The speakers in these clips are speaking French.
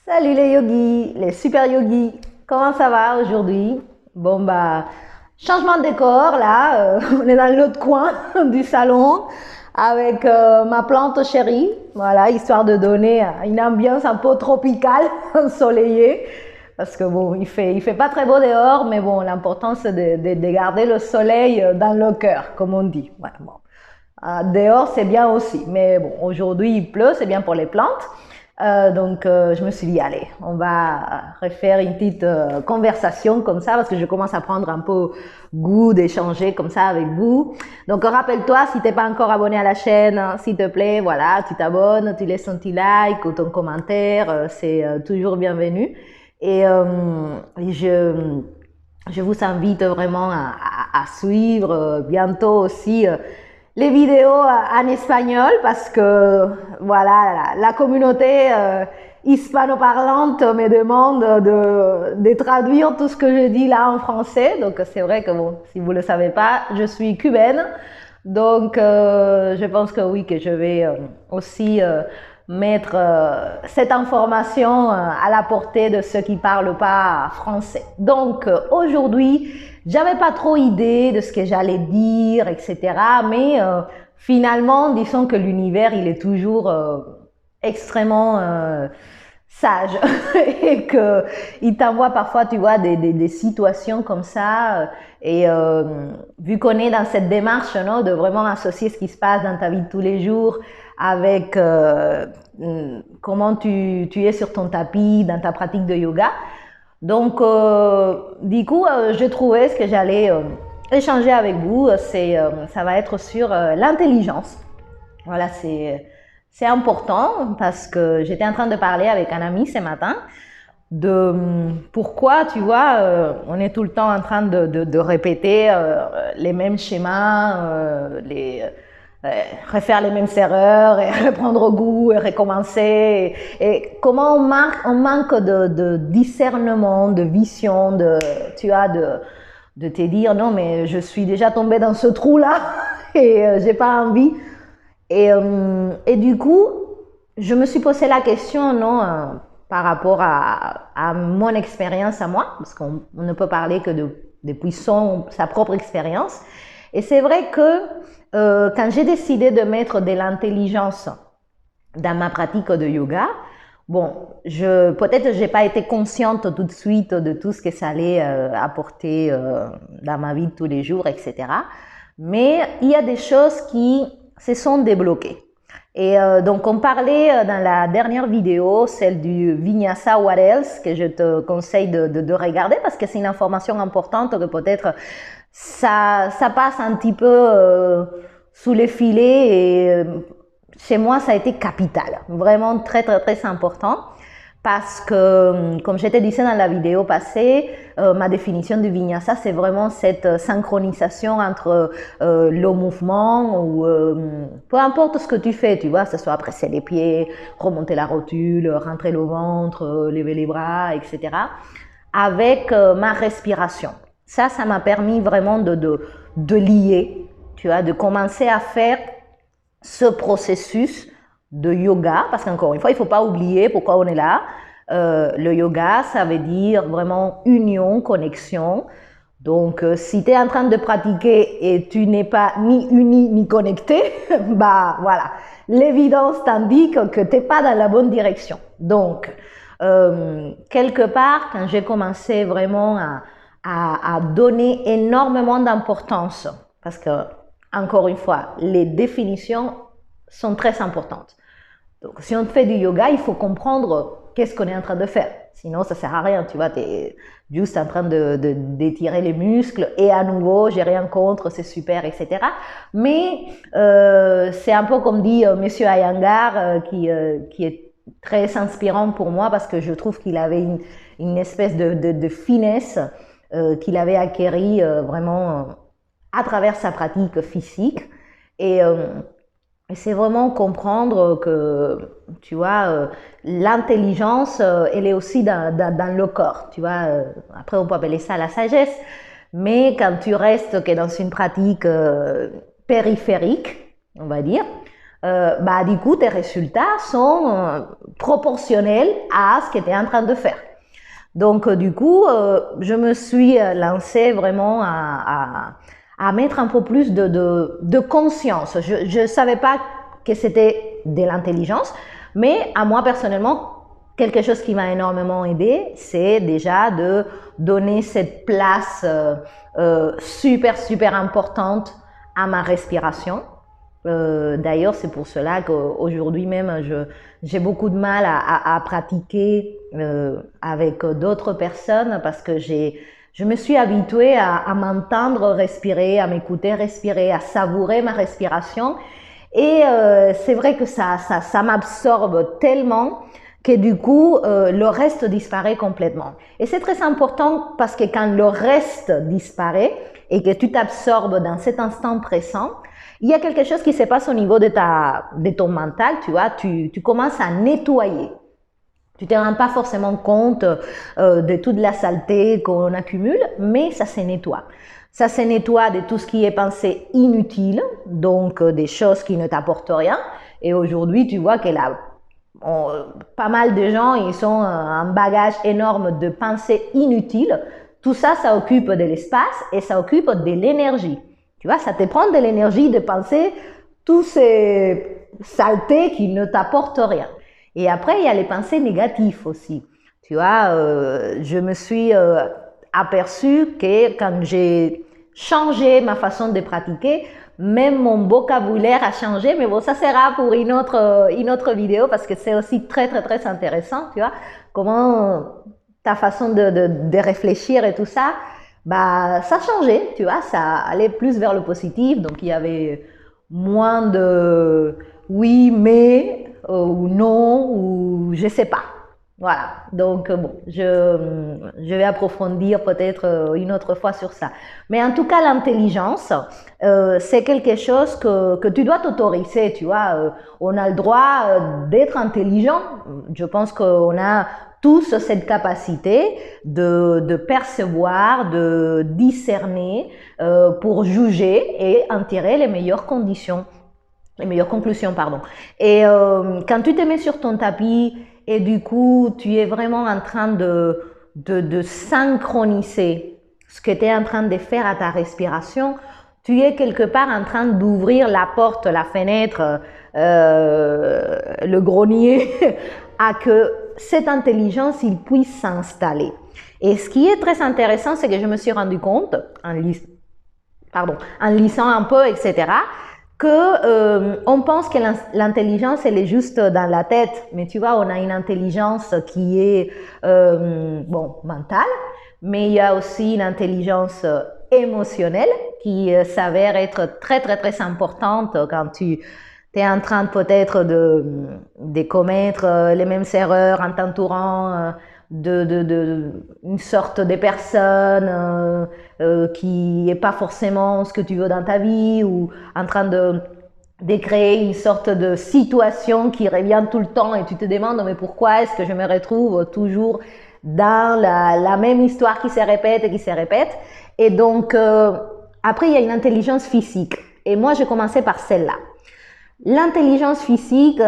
Salut les yogis, les super yogis. Comment ça va aujourd'hui? Bon bah, changement de décor là, on est dans l'autre coin du salon avec ma plante chérie, voilà, histoire de donner une ambiance un peu tropicale, ensoleillée. Parce que bon, il fait pas très beau dehors, mais bon, l'important c'est de garder le soleil dans le cœur, comme on dit. Ouais, bon. Dehors, c'est bien aussi. Mais bon, aujourd'hui, il pleut, c'est bien pour les plantes. Je me suis dit, allez, on va refaire une petite conversation comme ça parce que je commence à prendre un peu goût d'échanger comme ça avec vous. Donc, rappelle-toi, si t'es pas encore abonné à la chaîne, s'il te plaît, voilà, tu t'abonnes, tu laisses un petit like ou ton commentaire, c'est toujours bienvenu. Et je vous invite vraiment à suivre bientôt aussi les vidéos en espagnol parce que voilà, la communauté hispanoparlante me demande de traduire tout ce que je dis là en français. Donc c'est vrai que bon, si vous ne le savez pas, je suis cubaine. Donc je pense que oui, que je vais aussi mettre cette information à la portée de ceux qui parlent pas français. Donc aujourd'hui, j'avais pas trop idée de ce que j'allais dire, etc. Mais finalement, disons que l'univers, il est toujours extrêmement sage et que il t'envoie parfois, tu vois, des situations comme ça. Et vu qu'on est dans cette démarche, non, de vraiment associer ce qui se passe dans ta vie de tous les jours avec comment tu es sur ton tapis, dans ta pratique de yoga. Donc, du coup, j'ai trouvé ce que j'allais échanger avec vous, ça va être sur l'intelligence. Voilà, c'est important parce que j'étais en train de parler avec un ami ce matin de pourquoi, tu vois, on est tout le temps en train de répéter les mêmes schémas, refaire les mêmes erreurs et reprendre goût et recommencer et comment on manque de discernement, de vision, tu vois, de te dire non mais je suis déjà tombée dans ce trou là et j'ai pas envie et du coup je me suis posé la question non par rapport à mon expérience à moi parce qu'on ne peut parler que depuis sa propre expérience. Et c'est vrai que quand j'ai décidé de mettre de l'intelligence dans ma pratique de yoga, bon, peut-être j'ai pas été consciente tout de suite de tout ce que ça allait apporter dans ma vie de tous les jours, etc. Mais il y a des choses qui se sont débloquées. Et donc on parlait dans la dernière vidéo, celle du Vinyasa What Else, que je te conseille de regarder parce que c'est une information importante que peut-être ça passe un petit peu sous les filets et chez moi ça a été capital, vraiment très très très important parce que comme je te disais dans la vidéo passée, ma définition du Vinyasa c'est vraiment cette synchronisation entre le mouvement ou peu importe ce que tu fais, tu vois, que ce soit presser les pieds, remonter la rotule, rentrer le ventre, lever les bras, etc. avec ma respiration. Ça m'a permis vraiment de lier, tu vois, de commencer à faire ce processus de yoga, parce qu'encore une fois, il ne faut pas oublier pourquoi on est là. Le yoga, ça veut dire vraiment union, connexion. Donc, si tu es en train de pratiquer et tu n'es pas ni uni ni connecté, bah voilà, l'évidence t'indique que tu n'es pas dans la bonne direction. Donc, quelque part, quand j'ai commencé vraiment à donner énormément d'importance, parce que, encore une fois, les définitions sont très importantes. Donc, si on fait du yoga, il faut comprendre qu'est-ce qu'on est en train de faire. Sinon, ça sert à rien, tu vois, tu es juste en train d'étirer les muscles et à nouveau, j'ai rien contre, c'est super, etc. Mais c'est un peu comme dit Monsieur Iyengar, qui est très inspirant pour moi parce que je trouve qu'il avait une espèce de finesse qu'il avait acquérie vraiment à travers sa pratique physique. Et c'est vraiment comprendre que, tu vois, l'intelligence, elle est aussi dans le corps, tu vois. Après, on peut appeler ça la sagesse, mais quand tu restes que dans une pratique périphérique, on va dire, bah, du coup, tes résultats sont proportionnels à ce que tu es en train de faire. Donc, du coup, je me suis lancée vraiment à mettre un peu plus de conscience. Je ne savais pas que c'était de l'intelligence, mais à moi personnellement, quelque chose qui m'a énormément aidé, c'est déjà de donner cette place super importante à ma respiration. D'ailleurs, c'est pour cela qu'aujourd'hui même, j'ai beaucoup de mal à pratiquer avec d'autres personnes parce que je me suis habituée à m'entendre respirer, à m'écouter respirer, à savourer ma respiration. Et c'est vrai que ça m'absorbe tellement que du coup, le reste disparaît complètement. Et c'est très important parce que quand le reste disparaît et que tu t'absorbes dans cet instant présent, il y a quelque chose qui se passe au niveau de ton mental, tu vois, tu commences à nettoyer. Tu ne te rends pas forcément compte de toute la saleté qu'on accumule, mais ça se nettoie. Ça se nettoie de tout ce qui est pensée inutile, donc des choses qui ne t'apportent rien. Et aujourd'hui, tu vois que pas mal de gens, ils ont un bagage énorme de pensées inutiles. Tout ça, ça occupe de l'espace et ça occupe de l'énergie. Tu vois, ça te prend de l'énergie de penser toutes ces saletés qui ne t'apportent rien. Et après, il y a les pensées négatives aussi. Tu vois, je me suis aperçue que quand j'ai changé ma façon de pratiquer, même mon vocabulaire a changé. Mais bon, ça sera pour une autre vidéo parce que c'est aussi très intéressant, tu vois, comment ta façon de réfléchir et tout ça, bah, ça changeait, tu vois, ça allait plus vers le positif. Donc, il y avait moins de oui, mais, ou non, ou je sais pas. Voilà, donc bon, je vais approfondir peut-être une autre fois sur ça. Mais en tout cas, l'intelligence, c'est quelque chose que tu dois t'autoriser, tu vois. On a le droit d'être intelligent. Je pense qu'on a tous cette capacité de percevoir, de discerner pour juger et en tirer les meilleures conclusions, pardon. Et quand tu te mets sur ton tapis et du coup, tu es vraiment en train de synchroniser ce que tu es en train de faire à ta respiration, tu es quelque part en train d'ouvrir la porte, la fenêtre, le grenier à que cette intelligence, il puisse s'installer. Et ce qui est très intéressant, c'est que je me suis rendu compte, en lisant un peu, etc., que on pense que l'intelligence elle est juste dans la tête, mais tu vois, on a une intelligence qui est mentale, mais il y a aussi une intelligence émotionnelle qui s'avère être très importante quand tu es en train peut-être de commettre les mêmes erreurs en t'entourant une sorte de personne qui n'est pas forcément ce que tu veux dans ta vie, ou en train de créer une sorte de situation qui revient tout le temps et tu te demandes mais pourquoi est-ce que je me retrouve toujours dans la même histoire qui se répète. Et donc après il y a une intelligence physique et moi j'ai commencé par celle-là. L'intelligence physique,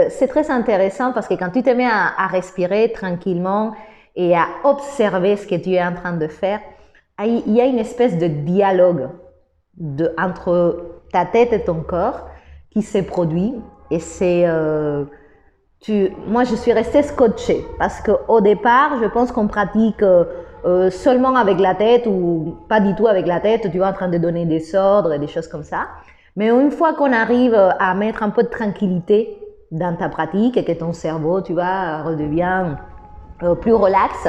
c'est très intéressant parce que quand tu te mets à respirer tranquillement et à observer ce que tu es en train de faire, il y a une espèce de dialogue entre ta tête et ton corps qui se produit. Et c'est, moi, je suis restée scotchée parce qu'au départ, je pense qu'on pratique seulement avec la tête ou pas du tout avec la tête. Tu es en train de donner des ordres et des choses comme ça. Mais une fois qu'on arrive à mettre un peu de tranquillité dans ta pratique et que ton cerveau, tu vois, redevient plus relax,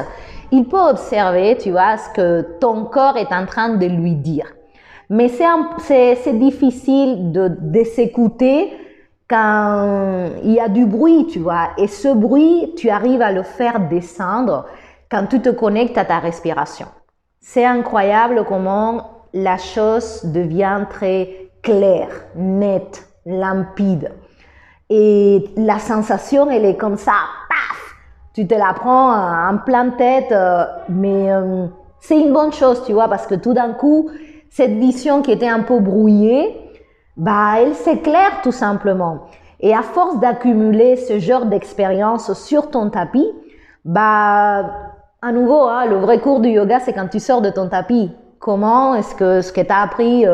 il peut observer, tu vois, ce que ton corps est en train de lui dire. Mais c'est difficile de s'écouter quand il y a du bruit, tu vois. Et ce bruit, tu arrives à le faire descendre quand tu te connectes à ta respiration. C'est incroyable comment la chose devient très clair, net, limpide. Et la sensation, elle est comme ça, paf, tu te la prends en pleine tête, mais c'est une bonne chose, tu vois, parce que tout d'un coup, cette vision qui était un peu brouillée, bah, elle s'éclaire tout simplement. Et à force d'accumuler ce genre d'expérience sur ton tapis, bah, à nouveau, hein, le vrai cours du yoga, c'est quand tu sors de ton tapis. Comment est-ce que ce que tu as appris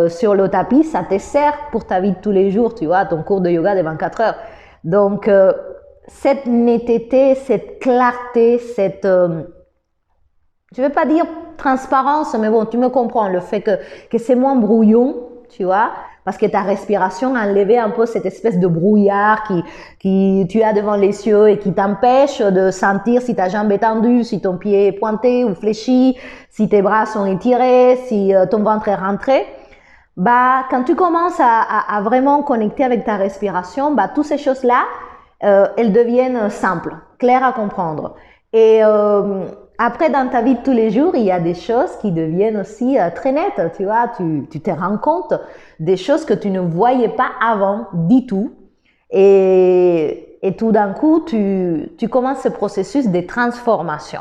sur le tapis, ça te sert pour ta vie de tous les jours, tu vois, ton cours de yoga de 24 heures. Donc, cette netteté, cette clarté, cette, je ne vais pas dire transparence, mais bon, tu me comprends, le fait que c'est moins brouillon, tu vois, parce que ta respiration a enlevé un peu cette espèce de brouillard qui tu as devant les cieux et qui t'empêche de sentir si ta jambe est tendue, si ton pied est pointé ou fléchi, si tes bras sont étirés, si ton ventre est rentré. Bah, quand tu commences à vraiment connecter avec ta respiration, bah, toutes ces choses-là, elles deviennent simples, claires à comprendre. Et après, dans ta vie de tous les jours, il y a des choses qui deviennent aussi très nettes, tu vois, tu te rends compte des choses que tu ne voyais pas avant du tout. Et tout d'un coup, tu commences ce processus de transformation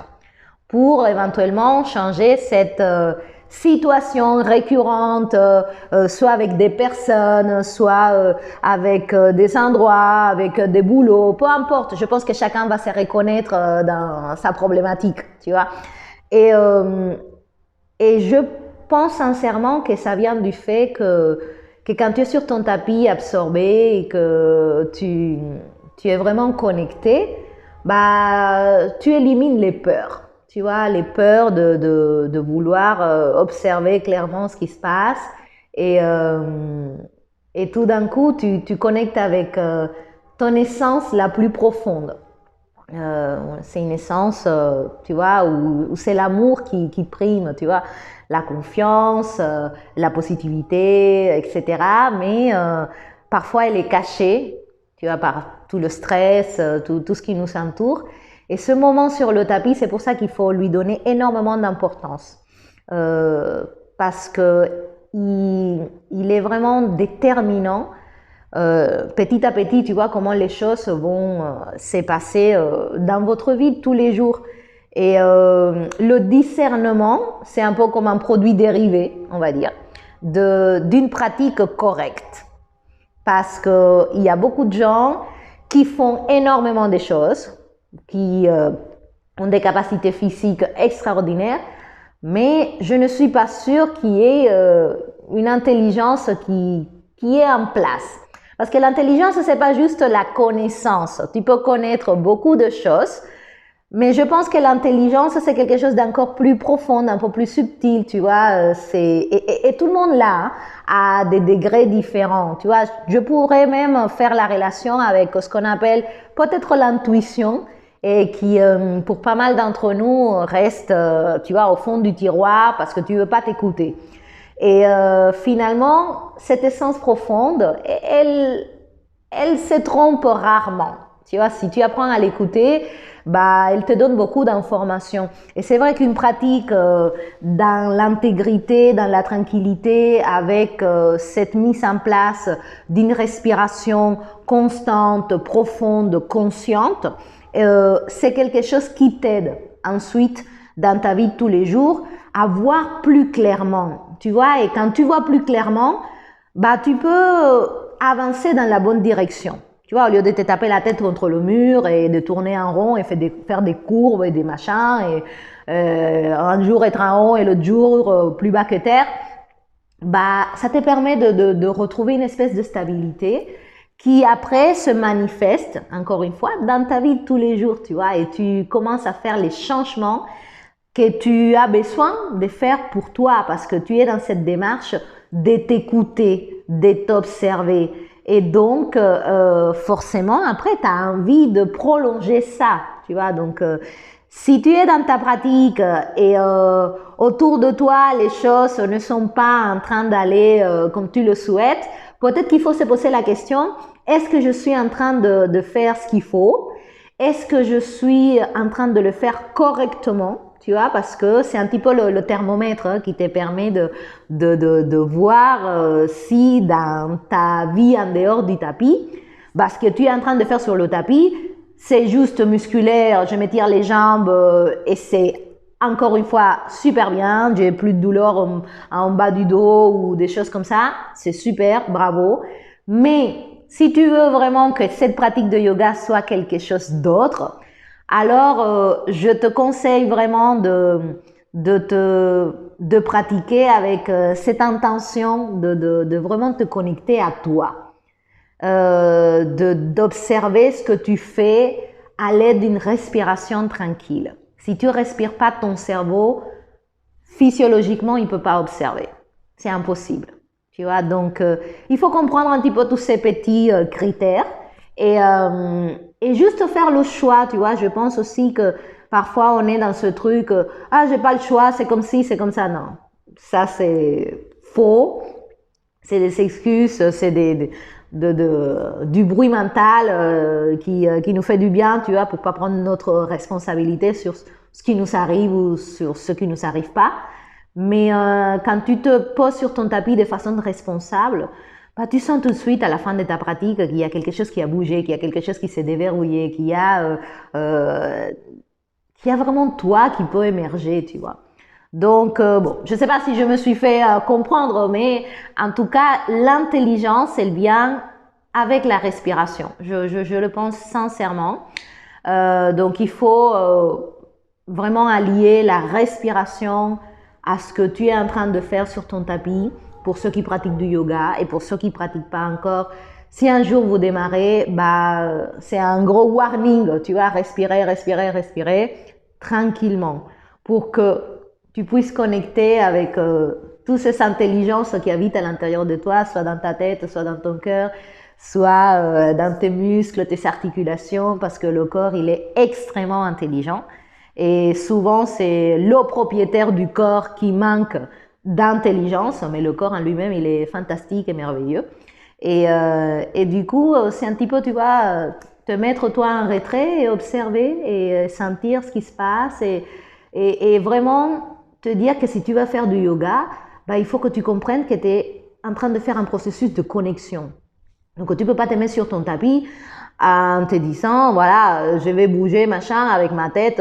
pour éventuellement changer cette situation récurrente, soit avec des personnes, soit avec des endroits, avec des boulots, peu importe. Je pense que chacun va se reconnaître dans sa problématique, tu vois. Et je pense sincèrement que ça vient du fait que quand tu es sur ton tapis absorbé et que tu es vraiment connecté, bah, tu élimines les peurs. Tu vois, les peurs de vouloir observer clairement ce qui se passe et tout d'un coup, tu connectes avec ton essence la plus profonde. C'est une essence, tu vois, où c'est l'amour qui prime, tu vois, la confiance, la positivité, etc. Mais parfois, elle est cachée, tu vois, par tout le stress, tout ce qui nous entoure. Et ce moment sur le tapis, c'est pour ça qu'il faut lui donner énormément d'importance. Parce que il est vraiment déterminant. Petit à petit, tu vois comment les choses vont se passer dans votre vie de tous les jours. Et le discernement, c'est un peu comme un produit dérivé, on va dire, d'une pratique correcte. Parce qu'il y a beaucoup de gens qui font énormément de choses, qui ont des capacités physiques extraordinaires, mais je ne suis pas sûre qu'il y ait une intelligence qui est en place. Parce que l'intelligence, c'est pas juste la connaissance. Tu peux connaître beaucoup de choses, mais je pense que l'intelligence, c'est quelque chose d'encore plus profond, un peu plus subtil, tu vois. Et tout le monde là a des degrés différents, tu vois. Je pourrais même faire la relation avec ce qu'on appelle peut-être l'intuition, et qui, pour pas mal d'entre nous, reste, tu vois, au fond du tiroir parce que tu veux pas t'écouter. Et finalement, cette essence profonde, elle se trompe rarement. Tu vois, si tu apprends à l'écouter, bah, elle te donne beaucoup d'informations. Et c'est vrai qu'une pratique dans l'intégrité, dans la tranquillité, avec cette mise en place d'une respiration constante, profonde, consciente, c'est quelque chose qui t'aide ensuite dans ta vie de tous les jours à voir plus clairement. Tu vois, et quand tu vois plus clairement, bah, tu peux avancer dans la bonne direction. Tu vois, au lieu de te taper la tête contre le mur et de tourner en rond et faire des courbes et des machins, et un jour être en haut et l'autre jour plus bas que terre, bah, ça te permet de retrouver une espèce de stabilité qui après se manifeste, encore une fois, dans ta vie de tous les jours, tu vois, et tu commences à faire les changements que tu as besoin de faire pour toi parce que tu es dans cette démarche de t'écouter, de t'observer. Et donc, forcément, après, tu as envie de prolonger ça, tu vois. Donc, si tu es dans ta pratique et autour de toi, les choses ne sont pas en train d'aller comme tu le souhaites, peut-être qu'il faut se poser la question, est-ce que je suis en train de faire ce qu'il faut? Est-ce que je suis en train de le faire correctement? Tu vois, parce que c'est un petit peu le thermomètre qui te permet de voir si dans ta vie en dehors du tapis, bah, ce que tu es en train de faire sur le tapis, c'est juste musculaire, je m'étire les jambes et c'est encore une fois, super bien, j'ai plus de douleur en bas du dos ou des choses comme ça, c'est super, bravo. Mais si tu veux vraiment que cette pratique de yoga soit quelque chose d'autre, alors je te conseille vraiment de pratiquer avec cette intention de vraiment te connecter à toi, d'observer ce que tu fais à l'aide d'une respiration tranquille. Si tu respires pas, ton cerveau, physiologiquement, il peut pas observer. C'est impossible. Tu vois, donc il faut comprendre un petit peu tous ces petits critères et juste faire le choix. Tu vois, je pense aussi que parfois on est dans ce truc, ah j'ai pas le choix, c'est comme ci, c'est comme ça. Non, ça c'est faux. C'est des excuses, c'est du bruit mental qui nous fait du bien, tu vois, pour pas prendre notre responsabilité sur ce qui nous arrive ou sur ce qui nous arrive pas. Mais quand tu te poses sur ton tapis de façon responsable, bah, tu sens tout de suite à la fin de ta pratique qu'il y a quelque chose qui a bougé, qu'il y a quelque chose qui s'est déverrouillé, qu'il y a vraiment toi qui peut émerger, tu vois. Donc, bon, je ne sais pas si je me suis fait comprendre, mais en tout cas, l'intelligence, elle vient avec la respiration. Je le pense sincèrement. Donc, il faut vraiment allier la respiration à ce que tu es en train de faire sur ton tapis pour ceux qui pratiquent du yoga et pour ceux qui ne pratiquent pas encore. Si un jour vous démarrez, bah, c'est un gros warning, tu vois, respirer, respirer, respirer tranquillement pour que tu puisses connecter avec toutes ces intelligences qui habitent à l'intérieur de toi, soit dans ta tête, soit dans ton cœur, soit dans tes muscles, tes articulations, parce que le corps, il est extrêmement intelligent. Et souvent, c'est le propriétaire du corps qui manque d'intelligence, mais le corps en lui-même, il est fantastique et merveilleux. Et du coup, c'est un petit peu, tu vois, te mettre toi en retrait et observer et sentir ce qui se passe et vraiment te dire que si tu vas faire du yoga, bah, il faut que tu comprennes que tu es en train de faire un processus de connexion. Donc, tu ne peux pas te mettre sur ton tapis en te disant, voilà, je vais bouger, machin, avec ma tête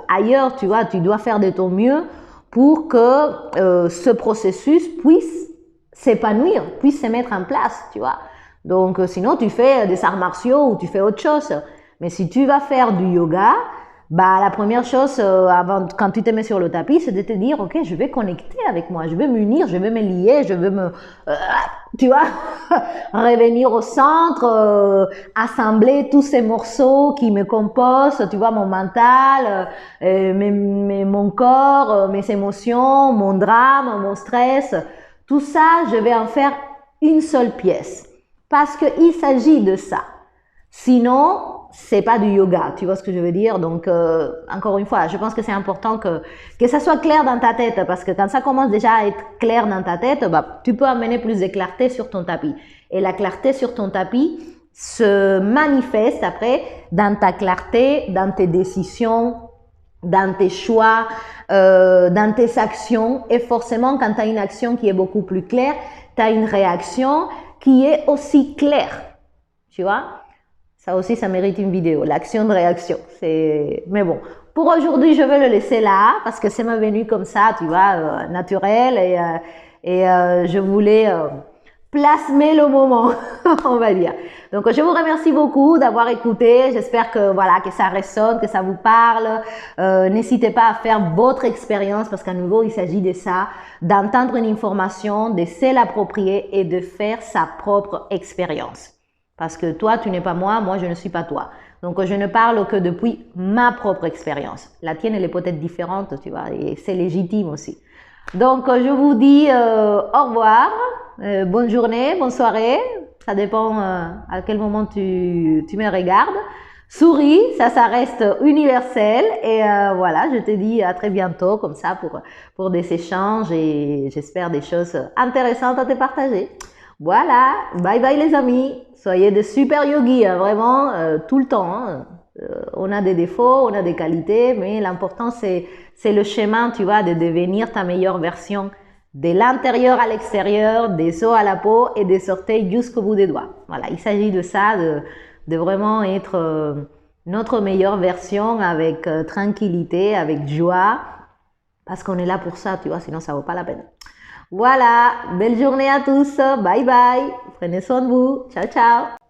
ailleurs, tu vois, tu dois faire de ton mieux pour que ce processus puisse s'épanouir, puisse se mettre en place, tu vois. Donc, sinon, tu fais des arts martiaux ou tu fais autre chose. Mais si tu vas faire du yoga, bah, la première chose, quand tu te mets sur le tapis, c'est de te dire, ok, je vais connecter avec moi, je vais m'unir, je vais me lier, je vais tu vois, revenir au centre, assembler tous ces morceaux qui me composent, tu vois, mon mental, mon corps, mes émotions, mon drame, mon stress, tout ça, je vais en faire une seule pièce. Parce qu'il s'agit de ça. Sinon, c'est pas du yoga, tu vois ce que je veux dire? Donc, encore une fois, je pense que c'est important que ça soit clair dans ta tête, parce que quand ça commence déjà à être clair dans ta tête, bah, tu peux amener plus de clarté sur ton tapis. Et la clarté sur ton tapis se manifeste après dans ta clarté, dans tes décisions, dans tes choix, dans tes actions. Et forcément, quand tu as une action qui est beaucoup plus claire, tu as une réaction qui est aussi claire, tu vois? Ça aussi, ça mérite une vidéo, l'action de réaction. Mais bon, pour aujourd'hui, je vais le laisser là parce que c'est venu comme ça, tu vois, naturel et je voulais plasmer le moment, on va dire. Donc, je vous remercie beaucoup d'avoir écouté. J'espère que voilà, que ça résonne, que ça vous parle. N'hésitez pas à faire votre expérience parce qu'à nouveau, il s'agit de ça, d'entendre une information, de se l'approprier et de faire sa propre expérience. Parce que toi, tu n'es pas moi, moi, je ne suis pas toi. Donc, je ne parle que depuis ma propre expérience. La tienne, elle est peut-être différente, tu vois, et c'est légitime aussi. Donc, je vous dis au revoir, bonne journée, bonne soirée. Ça dépend à quel moment tu me regardes. Souris, ça reste universel. Et voilà, je te dis à très bientôt, comme ça, pour des échanges et j'espère des choses intéressantes à te partager. Voilà, bye bye les amis. Soyez de super yogis, hein, vraiment, tout le temps. Hein. On a des défauts, on a des qualités, mais l'important c'est le chemin, tu vois, de devenir ta meilleure version de l'intérieur à l'extérieur, des os à la peau et des orteils jusqu'au bout des doigts. Voilà, il s'agit de ça, de vraiment être notre meilleure version avec tranquillité, avec joie, parce qu'on est là pour ça, tu vois, sinon ça vaut pas la peine. Voilà, belle journée à tous, bye bye, prenez soin de vous, ciao ciao.